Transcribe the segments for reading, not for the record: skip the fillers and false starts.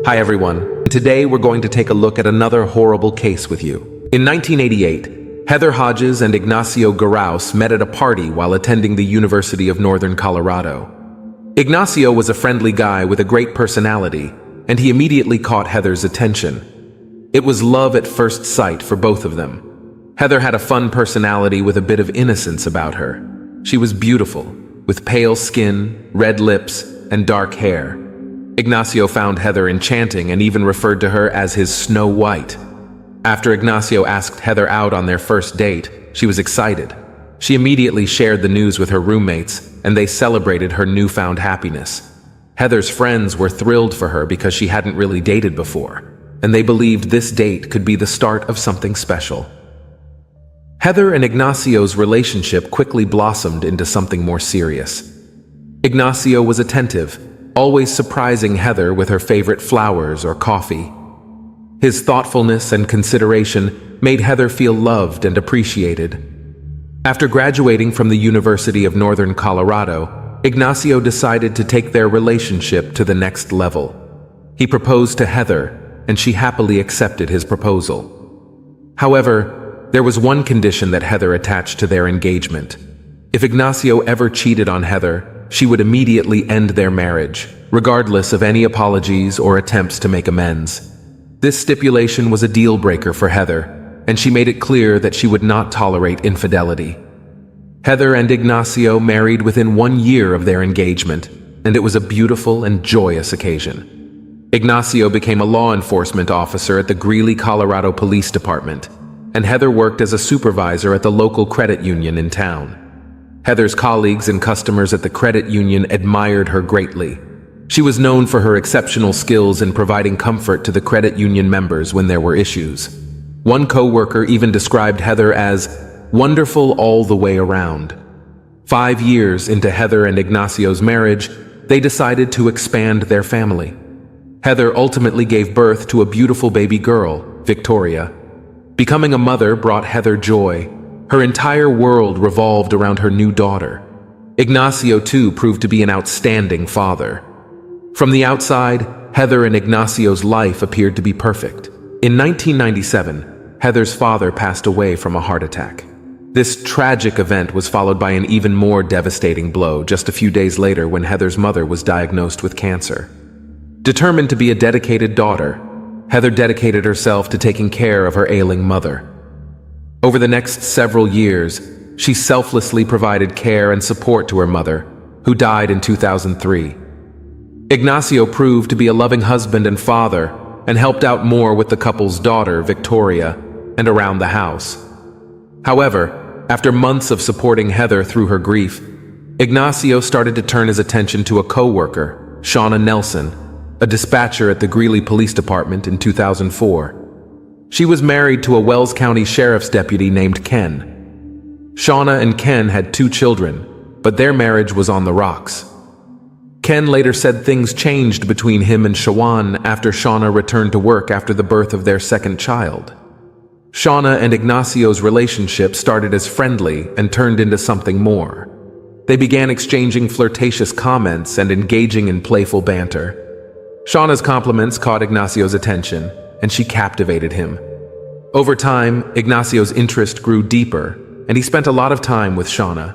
Hi everyone. Today we're going to take a look at another horrible case with you. In 1988, Heather Hodges and Ignacio Gous met at a party while attending the University of Northern Colorado. Ignacio was a friendly guy with a great personality, and he immediately caught Heather's attention. It was love at first sight for both of them. Heather had a fun personality with a bit of innocence about her. She was beautiful, with pale skin, red lips, and dark hair. Ignacio found Heather enchanting and even referred to her as his Snow White. After Ignacio asked Heather out on their first date, she was excited. She immediately shared the news with her roommates, and they celebrated her newfound happiness. Heather's friends were thrilled for her because she hadn't really dated before, and they believed this date could be the start of something special. Heather and Ignacio's relationship quickly blossomed into something more serious. Ignacio was attentive, always surprising Heather with her favorite flowers or coffee. His thoughtfulness and consideration made Heather feel loved and appreciated. After graduating from the University of Northern Colorado, Ignacio decided to take their relationship to the next level. He proposed to Heather, and she happily accepted his proposal. However, there was one condition that Heather attached to their engagement. If Ignacio ever cheated on Heather, she would immediately end their marriage, regardless of any apologies or attempts to make amends. This stipulation was a deal breaker for Heather, and she made it clear that she would not tolerate infidelity. Heather and Ignacio married within 1 year of their engagement, and it was a beautiful and joyous occasion. Ignacio became a law enforcement officer at the Greeley, Colorado Police Department, and Heather worked as a supervisor at the local credit union in town. Heather's colleagues and customers at the credit union admired her greatly. She was known for her exceptional skills in providing comfort to the credit union members when there were issues. One coworker even described Heather as wonderful all the way around. 5 years into Heather and Ignacio's marriage, they decided to expand their family. Heather ultimately gave birth to a beautiful baby girl, Victoria. Becoming a mother brought Heather joy. Her entire world revolved around her new daughter. Ignacio, too, proved to be an outstanding father. From the outside, Heather and Ignacio's life appeared to be perfect. In 1997, Heather's father passed away from a heart attack. This tragic event was followed by an even more devastating blow just a few days later when Heather's mother was diagnosed with cancer. Determined to be a dedicated daughter, Heather dedicated herself to taking care of her ailing mother. Over the next several years, she selflessly provided care and support to her mother, who died in 2003. Ignacio proved to be a loving husband and father and helped out more with the couple's daughter, Victoria, and around the house. However, after months of supporting Heather through her grief, Ignacio started to turn his attention to a co-worker, Shauna Nelson, a dispatcher at the Greeley Police Department in 2004. She was married to a Wells County Sheriff's deputy named Ken. Shauna and Ken had 2 children, but their marriage was on the rocks. Ken later said things changed between him and Shauna after Shauna returned to work after the birth of their second child. Shauna and Ignacio's relationship started as friendly and turned into something more. They began exchanging flirtatious comments and engaging in playful banter. Shauna's compliments caught Ignacio's attention, and she captivated him. Over time, Ignacio's interest grew deeper, and he spent a lot of time with Shauna.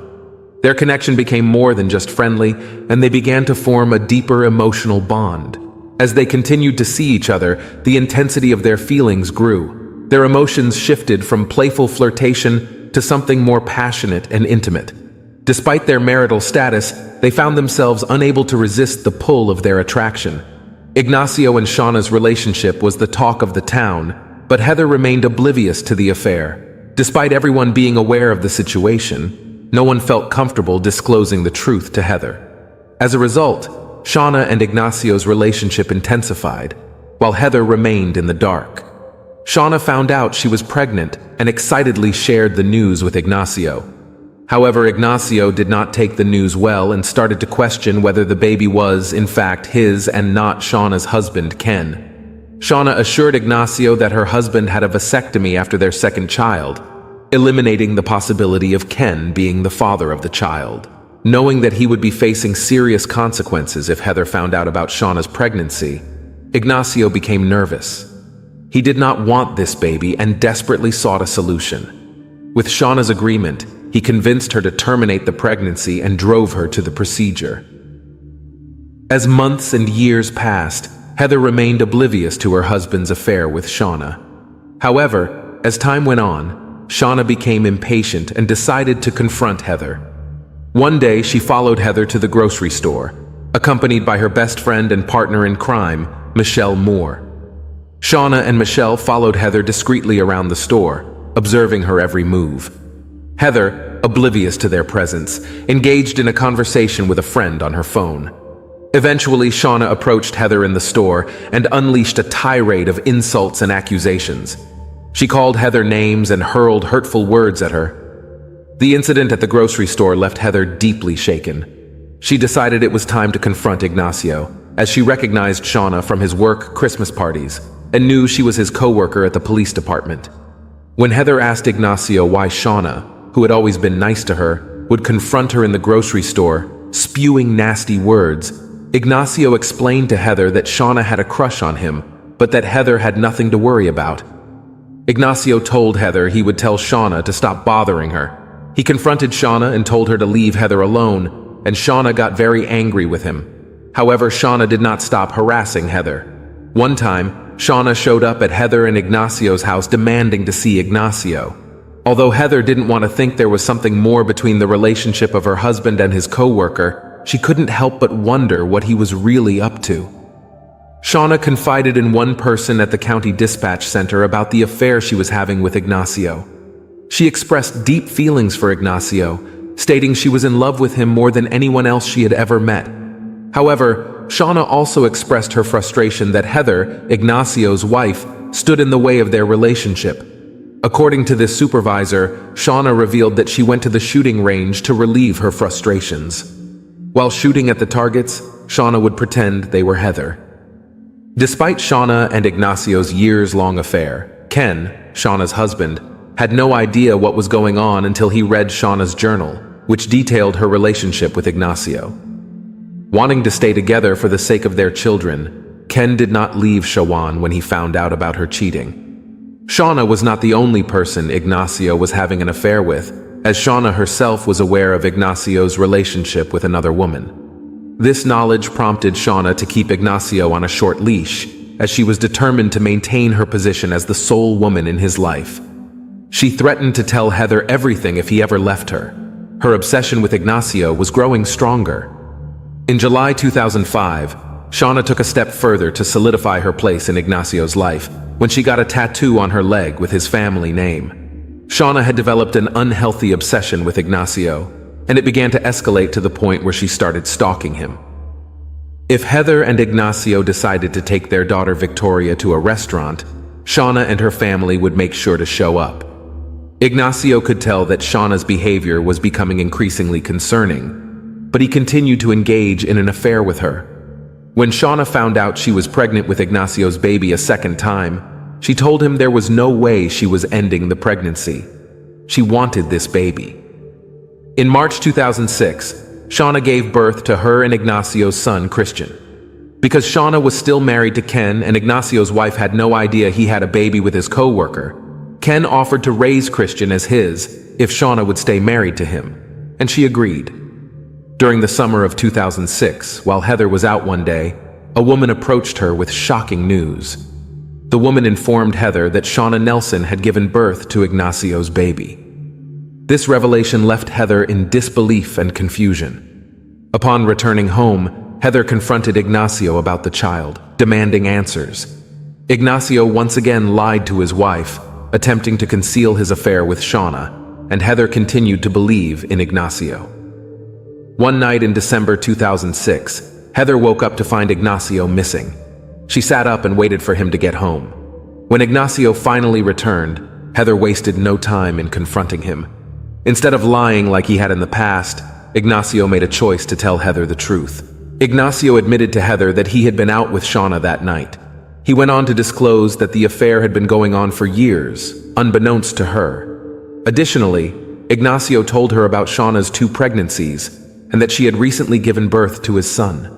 Their connection became more than just friendly, and they began to form a deeper emotional bond. As they continued to see each other, the intensity of their feelings grew. Their emotions shifted from playful flirtation to something more passionate and intimate. Despite their marital status, they found themselves unable to resist the pull of their attraction. Ignacio and Shauna's relationship was the talk of the town, but Heather remained oblivious to the affair. Despite everyone being aware of the situation, no one felt comfortable disclosing the truth to Heather. As a result, Shauna and Ignacio's relationship intensified, while Heather remained in the dark. Shauna found out she was pregnant and excitedly shared the news with Ignacio. However, Ignacio did not take the news well and started to question whether the baby was, in fact, his and not Shauna's husband, Ken. Shauna assured Ignacio that her husband had a vasectomy after their second child, eliminating the possibility of Ken being the father of the child. Knowing that he would be facing serious consequences if Heather found out about Shauna's pregnancy, Ignacio became nervous. He did not want this baby and desperately sought a solution. With Shauna's agreement, he convinced her to terminate the pregnancy and drove her to the procedure. As months and years passed, Heather remained oblivious to her husband's affair with Shauna. However, as time went on, Shauna became impatient and decided to confront Heather. One day, she followed Heather to the grocery store, accompanied by her best friend and partner in crime, Michelle Moore. Shauna and Michelle followed Heather discreetly around the store, observing her every move. Heather, oblivious to their presence, engaged in a conversation with a friend on her phone. Eventually, Shauna approached Heather in the store and unleashed a tirade of insults and accusations. She called Heather names and hurled hurtful words at her. The incident at the grocery store left Heather deeply shaken. She decided it was time to confront Ignacio, as she recognized Shauna from his work Christmas parties and knew she was his co-worker at the police department. When Heather asked Ignacio why Shauna, who had always been nice to her, would confront her in the grocery store, spewing nasty words, Ignacio explained to Heather that Shauna had a crush on him, but that Heather had nothing to worry about. Ignacio told Heather he would tell Shauna to stop bothering her. He confronted Shauna and told her to leave Heather alone, and Shauna got very angry with him. However, Shauna did not stop harassing Heather. One time, Shauna showed up at Heather and Ignacio's house demanding to see Ignacio. Although Heather didn't want to think there was something more between the relationship of her husband and his co-worker, she couldn't help but wonder what he was really up to. Shauna confided in one person at the county dispatch center about the affair she was having with Ignacio. She expressed deep feelings for Ignacio, stating she was in love with him more than anyone else she had ever met. However, Shauna also expressed her frustration that Heather, Ignacio's wife, stood in the way of their relationship. According to this supervisor, Shauna revealed that she went to the shooting range to relieve her frustrations. While shooting at the targets, Shauna would pretend they were Heather. Despite Shauna and Ignacio's years-long affair, Ken, Shauna's husband, had no idea what was going on until he read Shauna's journal, which detailed her relationship with Ignacio. Wanting to stay together for the sake of their children, Ken did not leave Shawan when he found out about her cheating. Shauna was not the only person Ignacio was having an affair with, as Shauna herself was aware of Ignacio's relationship with another woman. This knowledge prompted Shauna to keep Ignacio on a short leash, as she was determined to maintain her position as the sole woman in his life. She threatened to tell Heather everything if he ever left her. Her obsession with Ignacio was growing stronger. In July 2005, Shauna took a step further to solidify her place in Ignacio's life when she got a tattoo on her leg with his family name. Shauna had developed an unhealthy obsession with Ignacio, and it began to escalate to the point where she started stalking him. If Heather and Ignacio decided to take their daughter Victoria to a restaurant, Shauna and her family would make sure to show up. Ignacio could tell that Shauna's behavior was becoming increasingly concerning, but he continued to engage in an affair with her. When Shauna found out she was pregnant with Ignacio's baby a second time, she told him there was no way she was ending the pregnancy. She wanted this baby. In March 2006, Shauna gave birth to her and Ignacio's son, Christian. Because Shauna was still married to Ken and Ignacio's wife had no idea he had a baby with his co-worker, Ken offered to raise Christian as his if Shauna would stay married to him, and she agreed. During the summer of 2006, while Heather was out one day, a woman approached her with shocking news. The woman informed Heather that Shauna Nelson had given birth to Ignacio's baby. This revelation left Heather in disbelief and confusion. Upon returning home, Heather confronted Ignacio about the child, demanding answers. Ignacio once again lied to his wife, attempting to conceal his affair with Shauna, and Heather continued to believe in Ignacio. One night in December 2006, Heather woke up to find Ignacio missing. She sat up and waited for him to get home. When Ignacio finally returned, Heather wasted no time in confronting him. Instead of lying like he had in the past, Ignacio made a choice to tell Heather the truth. Ignacio admitted to Heather that he had been out with Shauna that night. He went on to disclose that the affair had been going on for years, unbeknownst to her. Additionally, Ignacio told her about Shauna's 2 pregnancies, and that she had recently given birth to his son.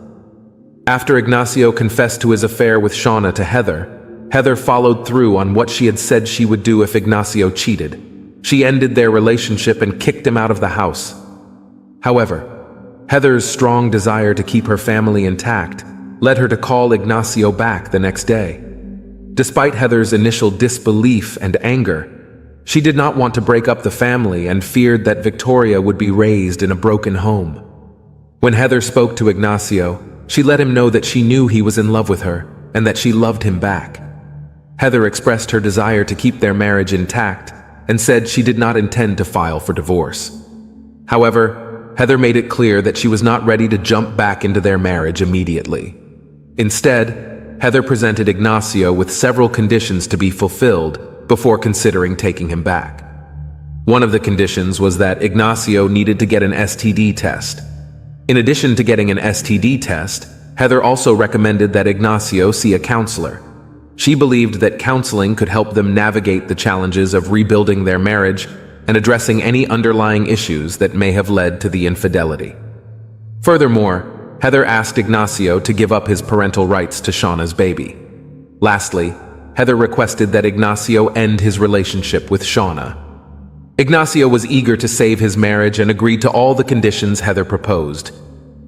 After Ignacio confessed to his affair with Shauna to Heather, Heather followed through on what she had said she would do if Ignacio cheated. She ended their relationship and kicked him out of the house. However, Heather's strong desire to keep her family intact led her to call Ignacio back the next day. Despite Heather's initial disbelief and anger, she did not want to break up the family and feared that Victoria would be raised in a broken home. When Heather spoke to Ignacio, she let him know that she knew he was in love with her and that she loved him back. Heather expressed her desire to keep their marriage intact and said she did not intend to file for divorce. However, Heather made it clear that she was not ready to jump back into their marriage immediately. Instead, Heather presented Ignacio with several conditions to be fulfilled before considering taking him back. One of the conditions was that Ignacio needed to get an STD test. In addition to getting an STD test, Heather also recommended that Ignacio see a counselor. She believed that counseling could help them navigate the challenges of rebuilding their marriage and addressing any underlying issues that may have led to the infidelity. Furthermore, Heather asked Ignacio to give up his parental rights to Shauna's baby. Lastly, Heather requested that Ignacio end his relationship with Shauna. Ignacio was eager to save his marriage and agreed to all the conditions Heather proposed.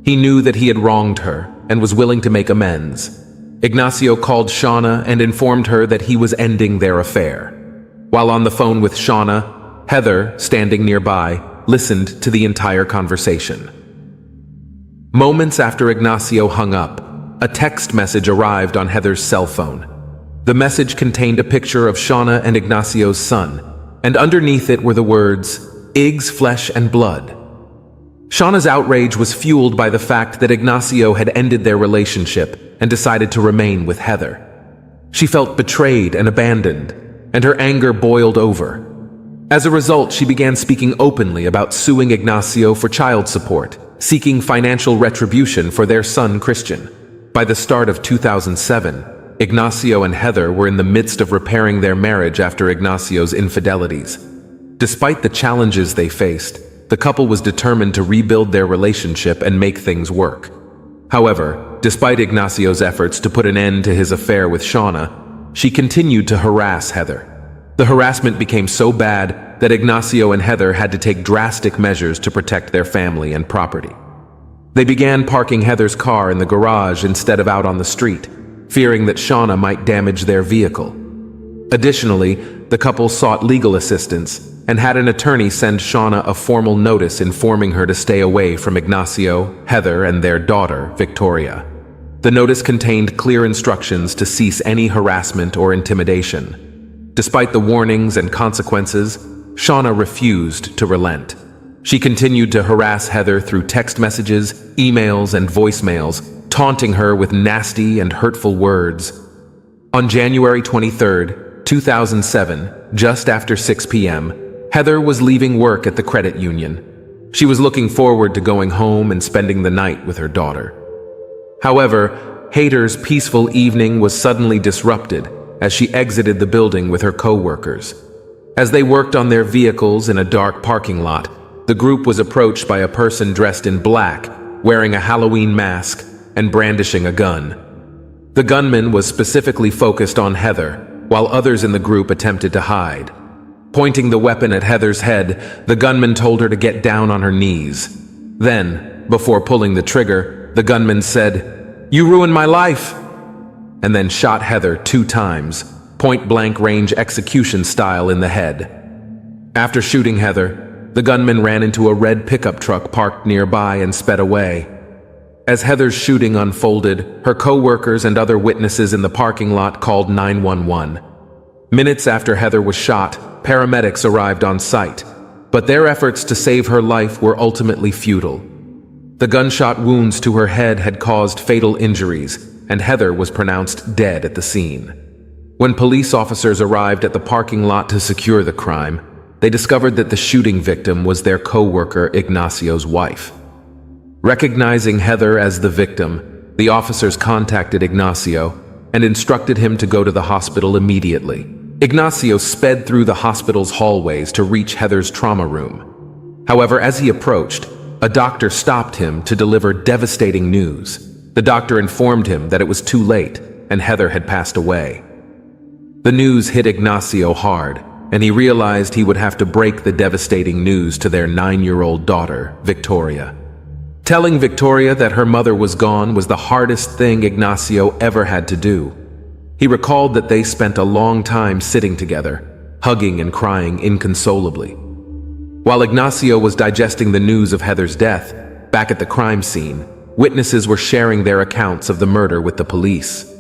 He knew that he had wronged her and was willing to make amends. Ignacio called Shauna and informed her that he was ending their affair. While on the phone with Shauna, Heather, standing nearby, listened to the entire conversation. Moments after Ignacio hung up, a text message arrived on Heather's cell phone. The message contained a picture of Shauna and Ignacio's son, and underneath it were the words, "Ig's flesh and blood." Shauna's outrage was fueled by the fact that Ignacio had ended their relationship and decided to remain with Heather. She felt betrayed and abandoned, and her anger boiled over. As a result, she began speaking openly about suing Ignacio for child support, seeking financial retribution for their son Christian. By the start of 2007, Ignacio and Heather were in the midst of repairing their marriage after Ignacio's infidelities. Despite the challenges they faced, the couple was determined to rebuild their relationship and make things work. However, despite Ignacio's efforts to put an end to his affair with Shauna, she continued to harass Heather. The harassment became so bad that Ignacio and Heather had to take drastic measures to protect their family and property. They began parking Heather's car in the garage instead of out on the street, fearing that Shauna might damage their vehicle. Additionally, the couple sought legal assistance and had an attorney send Shauna a formal notice informing her to stay away from Ignacio, Heather, and their daughter, Victoria. The notice contained clear instructions to cease any harassment or intimidation. Despite the warnings and consequences, Shauna refused to relent. She continued to harass Heather through text messages, emails, and voicemails, taunting her with nasty and hurtful words. On January 23, 2007, just after 6 p.m., Heather was leaving work at the credit union. She was looking forward to going home and spending the night with her daughter. However, Heather's peaceful evening was suddenly disrupted as she exited the building with her co-workers. As they worked on their vehicles in a dark parking lot, the group was approached by a person dressed in black, wearing a Halloween mask and brandishing a gun. The gunman was specifically focused on Heather, while others in the group attempted to hide. Pointing the weapon at Heather's head, the gunman told her to get down on her knees. Then, before pulling the trigger, the gunman said, "You ruined my life," and then shot Heather 2 times, point-blank range execution style in the head. After shooting Heather, the gunman ran into a red pickup truck parked nearby and sped away. As Heather's shooting unfolded, her co-workers and other witnesses in the parking lot called 911. Minutes after Heather was shot, paramedics arrived on site, but their efforts to save her life were ultimately futile. The gunshot wounds to her head had caused fatal injuries, and Heather was pronounced dead at the scene. When police officers arrived at the parking lot to secure the crime, they discovered that the shooting victim was their co-worker Ignacio's wife. Recognizing Heather as the victim, the officers contacted Ignacio and instructed him to go to the hospital immediately. Ignacio sped through the hospital's hallways to reach Heather's trauma room. However, as he approached, a doctor stopped him to deliver devastating news. The doctor informed him that it was too late and Heather had passed away. The news hit Ignacio hard, and he realized he would have to break the devastating news to their 9-year-old daughter, Victoria. Telling Victoria that her mother was gone was the hardest thing Ignacio ever had to do. He recalled that they spent a long time sitting together, hugging and crying inconsolably. While Ignacio was digesting the news of Heather's death, back at the crime scene, witnesses were sharing their accounts of the murder with the police.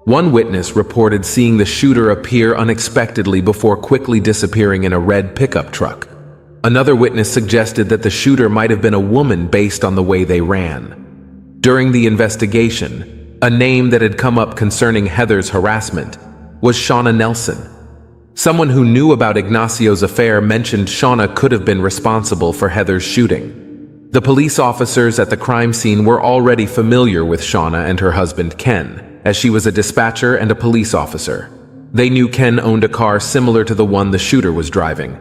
One witness reported seeing the shooter appear unexpectedly before quickly disappearing in a red pickup truck. Another witness suggested that the shooter might have been a woman based on the way they ran. During the investigation, a name that had come up concerning Heather's harassment was Shauna Nelson. Someone who knew about Ignacio's affair mentioned Shauna could have been responsible for Heather's shooting. The police officers at the crime scene were already familiar with Shauna and her husband Ken, as she was a dispatcher and a police officer. They knew Ken owned a car similar to the one the shooter was driving.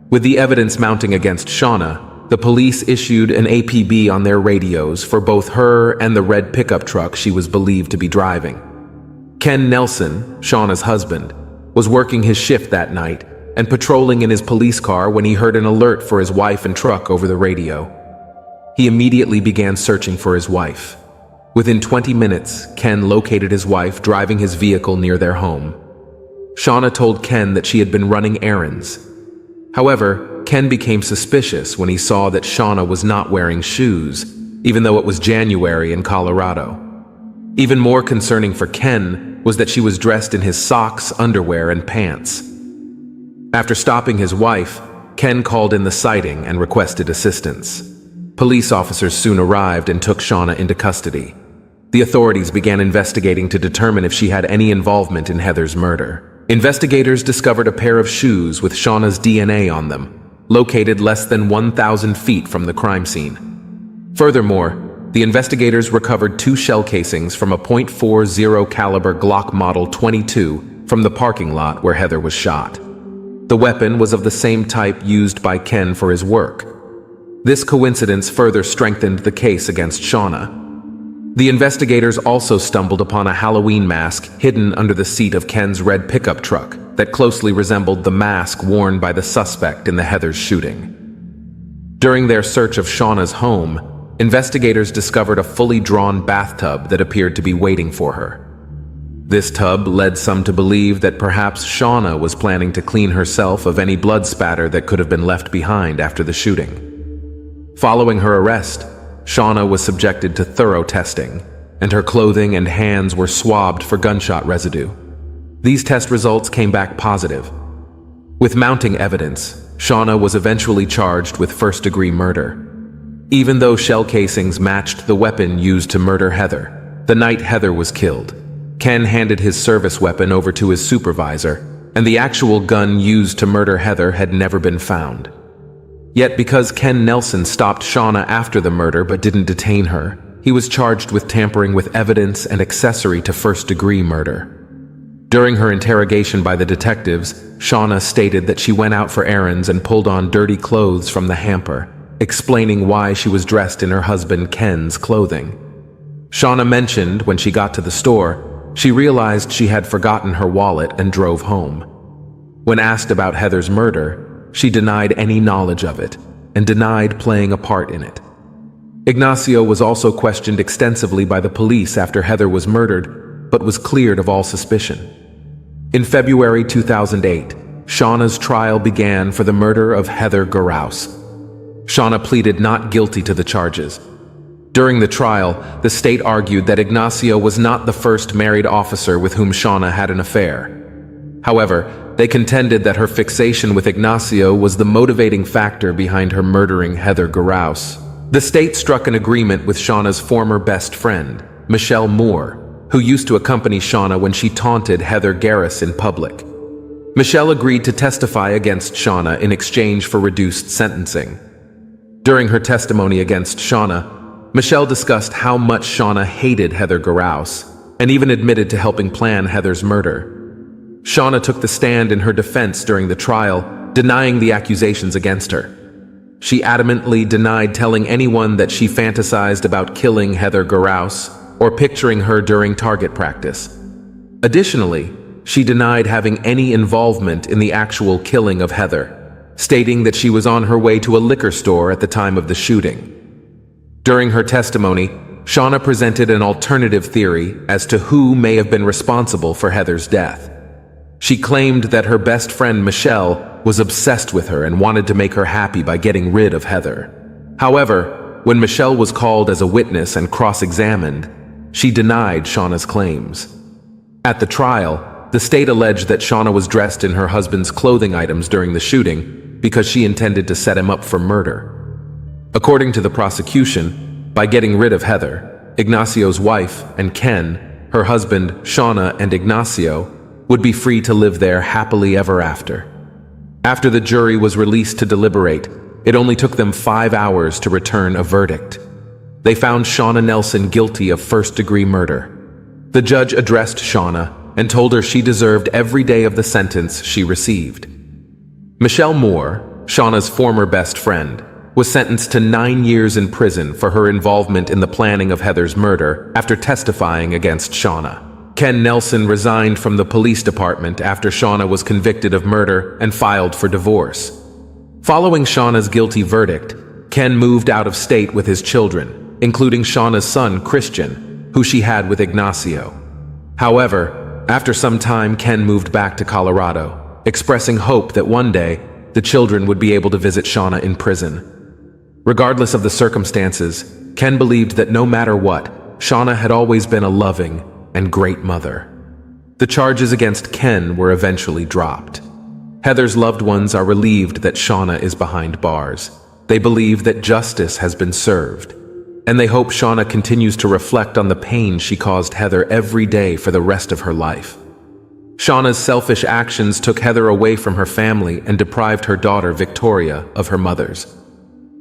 With the evidence mounting against Shauna, the police issued an APB on their radios for both her and the red pickup truck she was believed to be driving. Ken Nelson, Shauna's husband, was working his shift that night and patrolling in his police car when he heard an alert for his wife and truck over the radio. He immediately began searching for his wife. Within 20 minutes, Ken located his wife driving his vehicle near their home. Shauna told Ken that she had been running errands. However, Ken became suspicious when he saw that Shauna was not wearing shoes, even though it was January in Colorado. Even more concerning for Ken was that she was dressed in his socks, underwear, and pants. After stopping his wife, Ken called in the sighting and requested assistance. Police officers soon arrived and took Shauna into custody. The authorities began investigating to determine if she had any involvement in Heather's murder. Investigators discovered a pair of shoes with Shauna's DNA on them, located less than 1,000 feet from the crime scene. Furthermore, the investigators recovered 2 shell casings from a .40 caliber Glock Model 22 from the parking lot where Heather was shot. The weapon was of the same type used by Ken for his work. This coincidence further strengthened the case against Shauna. The investigators also stumbled upon a Halloween mask hidden under the seat of Ken's red pickup truck that closely resembled the mask worn by the suspect in the Heather's shooting. During their search of Shauna's home, investigators discovered a fully drawn bathtub that appeared to be waiting for her. This tub led some to believe that perhaps Shauna was planning to clean herself of any blood spatter that could have been left behind after the shooting. Following her arrest, Shauna was subjected to thorough testing, and her clothing and hands were swabbed for gunshot residue. These test results came back positive. With mounting evidence, Shauna was eventually charged with first-degree murder. Even though shell casings matched the weapon used to murder Heather, the night Heather was killed, Ken handed his service weapon over to his supervisor, and the actual gun used to murder Heather had never been found. Yet because Ken Nelson stopped Shauna after the murder but didn't detain her, he was charged with tampering with evidence and accessory to first-degree murder. During her interrogation by the detectives, Shauna stated that she went out for errands and pulled on dirty clothes from the hamper, explaining why she was dressed in her husband Ken's clothing. Shauna mentioned when she got to the store, she realized she had forgotten her wallet and drove home. When asked about Heather's murder, she denied any knowledge of it and denied playing a part in it. Ignacio was also questioned extensively by the police after Heather was murdered, but was cleared of all suspicion. In February 2008, Shauna's trial began for the murder of Heather Gous. Shauna pleaded not guilty to the charges. During the trial, the state argued that Ignacio was not the first married officer with whom Shauna had an affair. However, they contended that her fixation with Ignacio was the motivating factor behind her murdering Heather Gous. The state struck an agreement with Shauna's former best friend, Michelle Moore, who used to accompany Shauna when she taunted Heather Gous in public. Michelle agreed to testify against Shauna in exchange for reduced sentencing. During her testimony against Shauna, Michelle discussed how much Shauna hated Heather Gous and even admitted to helping plan Heather's murder. Shauna took the stand in her defense during the trial, denying the accusations against her. She adamantly denied telling anyone that she fantasized about killing Heather Gous or picturing her during target practice. Additionally, she denied having any involvement in the actual killing of Heather, stating that she was on her way to a liquor store at the time of the shooting. During her testimony, Shauna presented an alternative theory as to who may have been responsible for Heather's death. She claimed that her best friend Michelle was obsessed with her and wanted to make her happy by getting rid of Heather. However, when Michelle was called as a witness and cross-examined, she denied Shauna's claims. At the trial, the state alleged that Shauna was dressed in her husband's clothing items during the shooting because she intended to set him up for murder. According to the prosecution, by getting rid of Heather, Ignacio's wife and Ken, her husband Shauna and Ignacio, would be free to live there happily ever after. After the jury was released to deliberate, it only took them 5 hours to return a verdict. They found Shauna Nelson guilty of first-degree murder. The judge addressed Shauna and told her she deserved every day of the sentence she received. Michelle Moore, Shauna's former best friend, was sentenced to 9 years in prison for her involvement in the planning of Heather's murder after testifying against Shauna. Ken Nelson resigned from the police department after Shauna was convicted of murder and filed for divorce. Following Shauna's guilty verdict, Ken moved out of state with his children, including Shauna's son Christian, who she had with Ignacio. However, after some time, Ken moved back to Colorado, expressing hope that one day the children would be able to visit Shauna in prison. Regardless of the circumstances, Ken believed that no matter what, Shauna had always been a loving and great mother. The charges against Ken were eventually dropped. Heather's loved ones are relieved that Shauna is behind bars. They believe that justice has been served, and they hope Shauna continues to reflect on the pain she caused Heather every day for the rest of her life. Shauna's selfish actions took Heather away from her family and deprived her daughter Victoria of her mother's.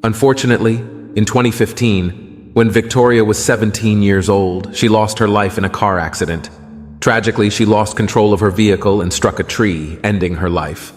Unfortunately, in 2015, when Victoria was 17 years old, she lost her life in a car accident. Tragically, she lost control of her vehicle and struck a tree, ending her life.